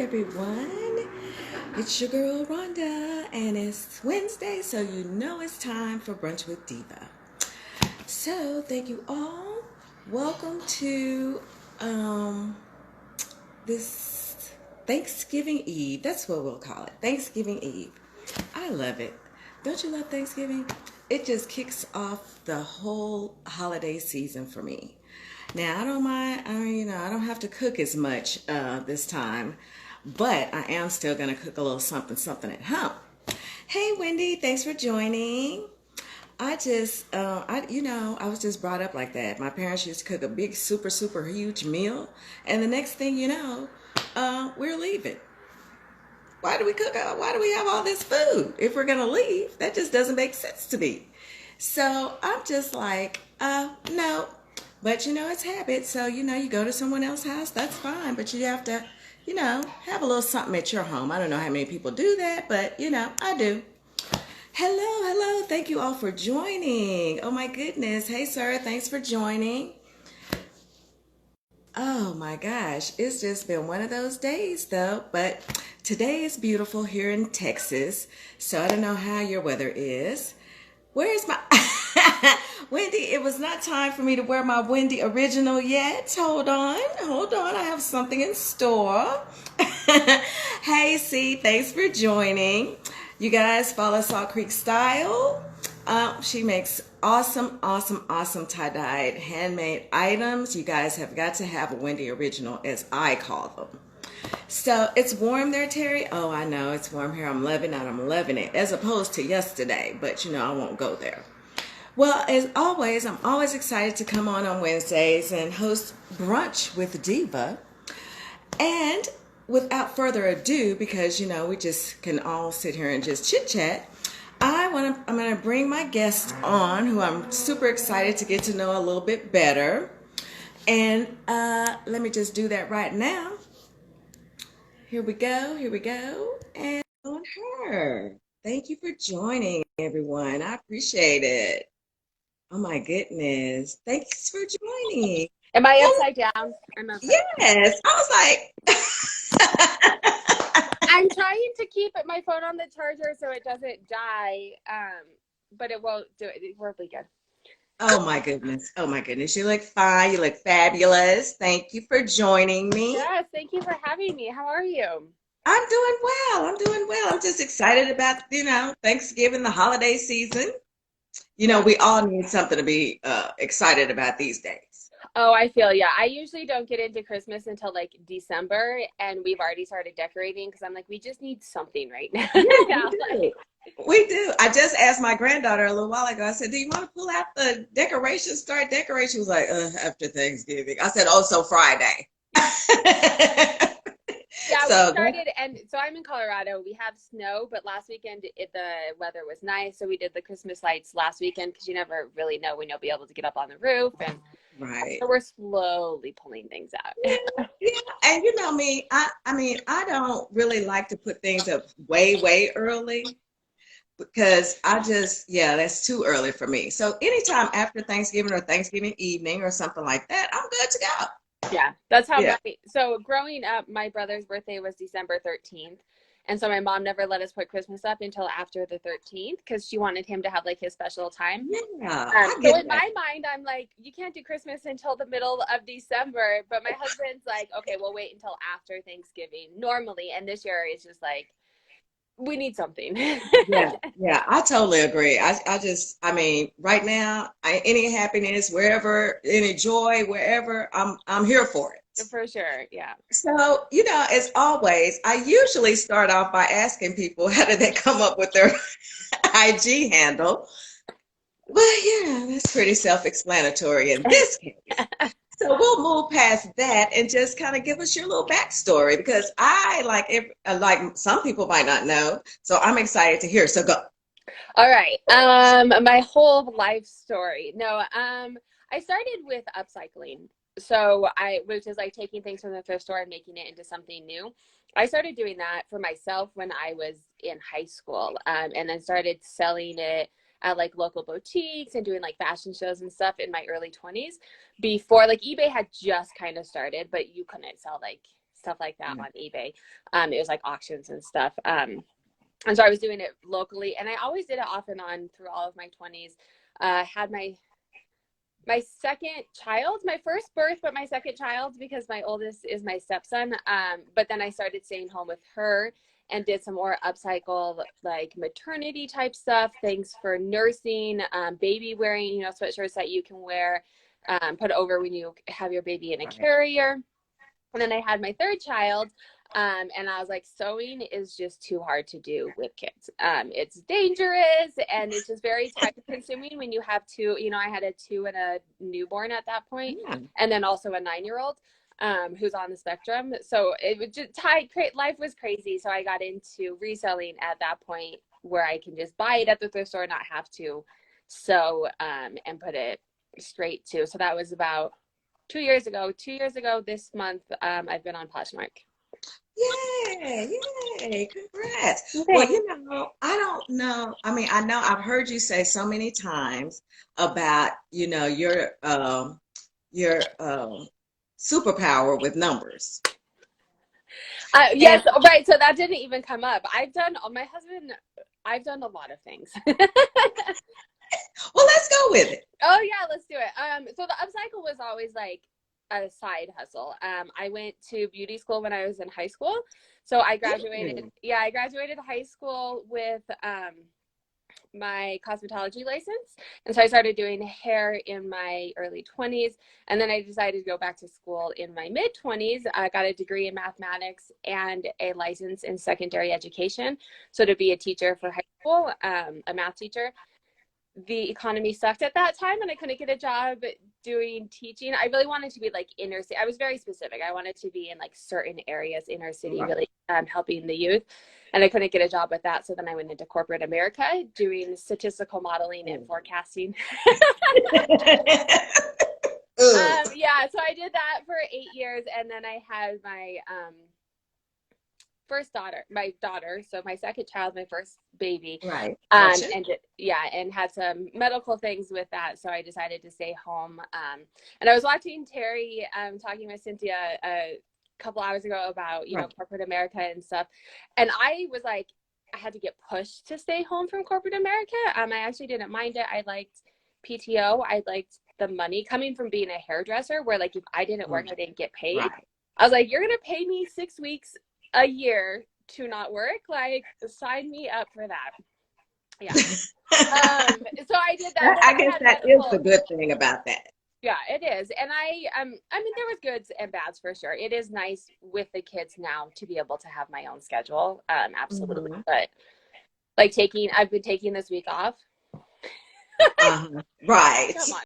everyone. It's your girl Rhonda, and it's Wednesday, so you know it's time for Brunch with Diva. So, thank you all. Welcome to this Thanksgiving Eve. That's what we'll call it, Thanksgiving Eve. I love it. Don't you love Thanksgiving? It just kicks off the whole holiday season for me. Now, I don't mind, I don't have to cook as much this time, but I am still going to cook a little something, something at home. Hey, Wendy, thanks for joining. I was just brought up like that. My parents used to cook a big, super, super huge meal, and the next thing you know, we're leaving. Why do we cook? Why do we have all this food if we're gonna leave? That just doesn't make sense to me. So I'm just like, no. But it's habit. So you go to someone else's house, that's fine. But you have to, have a little something at your home. I don't know how many people do that, but I do. Hello, hello. Thank you all for joining. Oh my goodness. Hey, sir. Thanks for joining. Oh my gosh, it's just been one of those days though, but today is beautiful here in Texas, so I don't know how your weather is. Where's my Wendy? It was not time for me to wear my Wendy original yet. Hold on, I have something in store. Hey, C, thanks for joining. You guys follow Salt Creek Style. She makes awesome tie-dyed handmade items. You guys have got to have a Wendy original, as I call them. So it's warm there, Terry. Oh, I know it's warm here. I'm loving it, as opposed to yesterday. But I won't go there. Well, as always, I'm always excited to come on Wednesdays and host Brunch with Diva. And without further ado, because we just can all sit here and just chit chat, I'm going to bring my guest on, who I'm super excited to get to know a little bit better. And let me just do that right now. Here we go. And on her. Thank you for joining, everyone. I appreciate it. Oh my goodness. Thanks for joining. Am I upside down? I'm upside down. Yes. I was like... I'm trying to keep my phone on the charger so it doesn't die, but it won't do it. We'll be good. Oh my goodness. You look fine. You look fabulous. Thank you for joining me. Yes, thank you for having me. How are you? I'm doing well. I'm just excited about, Thanksgiving, the holiday season. We all need something to be excited about these days. Oh, I feel yeah. I usually don't get into Christmas until like December, and we've already started decorating because I'm like, we just need something right now. Yeah, we do. I just asked my granddaughter a little while ago. I said, "Do you want to pull out the decorations? Start decorating?" She was like, "After Thanksgiving." I said, "Oh, so Friday." Yeah, we started, and so I'm in Colorado. We have snow, but last weekend the weather was nice, so we did the Christmas lights last weekend because you never really know when you'll be able to get up on the roof, and right. So we're slowly pulling things out. Yeah, and you know me, I don't really like to put things up way early because that's too early for me. So anytime after Thanksgiving or Thanksgiving evening or something like that, I'm good to go. Yeah, that's how so growing up, my brother's birthday was December 13th. And so my mom never let us put Christmas up until after the 13th because she wanted him to have like his special time. Yeah. So in my mind, I'm like, you can't do Christmas until the middle of December. But my husband's like, okay, we'll wait until after Thanksgiving normally. And this year it's just like, we need something. Yeah, I totally agree. Right now, any happiness, wherever, any joy, wherever, I'm here for it. For sure, yeah. So, as always, I usually start off by asking people how did they come up with their IG handle. Well, that's pretty self-explanatory in this case. So we'll move past that and just kind of give us your little backstory because I like some people might not know. So I'm excited to hear. So go. All right. My whole life story. No, I started with upcycling. So which is like taking things from the thrift store and making it into something new. I started doing that for myself when I was in high school, and then started selling it at like local boutiques and doing like fashion shows and stuff in my early 20s before like eBay had just kind of started, but you couldn't sell like stuff like that Yeah. on eBay. It was like auctions and stuff. And so I was doing it locally, and I always did it off and on through all of my 20s. Had my second child, my first birth, but my second child, because my oldest is my stepson. But then I started staying home with her and did some more upcycle, like maternity type stuff, things for nursing, baby wearing, you know, sweatshirts that you can wear, put over when you have your baby in a Right. carrier. And then I had my third child, and I was like, sewing is just too hard to do with kids. It's dangerous, and it's just very time consuming when you have two. You know, I had a 2 and a newborn at that point, Yeah. and then also a 9-year-old who's on the spectrum. So it was just tight. Life was crazy. So I got into reselling at that point, where I can just buy it at the thrift store, not have to sew, and put it straight to. So that was about 2 years ago. 2 years ago this month, I've been on Poshmark. Yay, yay, congrats. Well, Okay. I don't know. I mean, I know I've heard you say so many times about, your superpower with numbers. And Yes, right. So that didn't even come up. My husband, I've done a lot of things. well, let's go with it. Oh yeah, let's do it. So the upcycle was always like a side hustle. I went to beauty school when I was in high school. So I graduated, Mm, yeah, I graduated high school with my cosmetology license. And so I started doing hair in my early 20s. And then I decided to go back to school in my mid 20s. I got a degree in mathematics and a license in secondary education. So to be a teacher for high school, a math teacher. The economy sucked at that time and I couldn't get a job doing teaching. I really wanted to be like inner city. I was very specific. I wanted to be in like certain areas, inner city, right. really helping the youth. And I couldn't get a job with that. So then I went into corporate America doing statistical modeling and Mm. forecasting. Ugh. Yeah, so I did that for 8 years. And then I had my first daughter, so my second child, my first baby, Right. Gotcha. and had some medical things with that, so I decided to stay home. And I was watching Terry talking with Cynthia a couple hours ago about Right. corporate America and stuff, and I was like, I had to get pushed to stay home from corporate America. I actually didn't mind it. I liked PTO. I liked the money coming from being a hairdresser, where like if I didn't work, Mm. I didn't get paid. Right. I was like, you're gonna pay me 6 weeks a year to not work? Like, sign me up for that. Yeah. So I did that. Then I I guess had that is the medical. good thing about that. Yeah, it is. And I mean, there was goods and bads for sure. It is nice with the kids now to be able to have my own schedule. Absolutely. Hmm. But like I've been taking this week off. Uh-huh. Right. Come on.